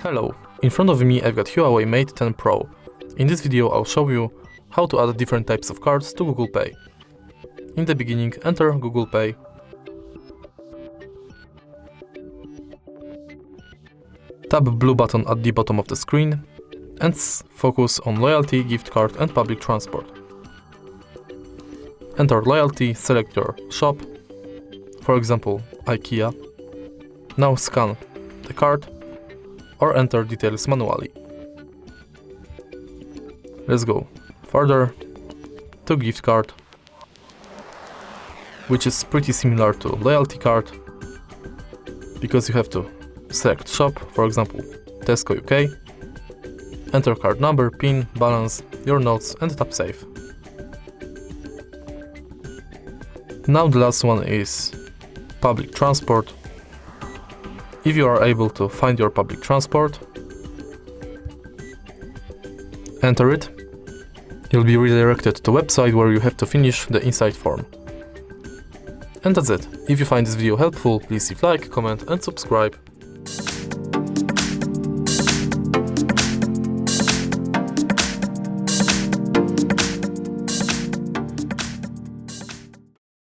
Hello, in front of me I've got Huawei Mate 10 Pro. In this video I'll show you how to add different types of cards to Google Pay. In the beginning, enter Google Pay. Tap blue button at the bottom of the screen and focus on Loyalty, Gift Card and Public Transport. Enter Loyalty, select your shop, for example IKEA. Now scan the card or enter details manually. Let's go further to gift card, which is pretty similar to loyalty card because you have to select shop, for example Tesco UK, enter card number, PIN, balance, your notes and tap save. Now the last one is public transport. If you are able to find your public transport, enter it. You'll be redirected to a website where you have to finish the inside form. And that's it. If you find this video helpful, please leave like, comment and subscribe.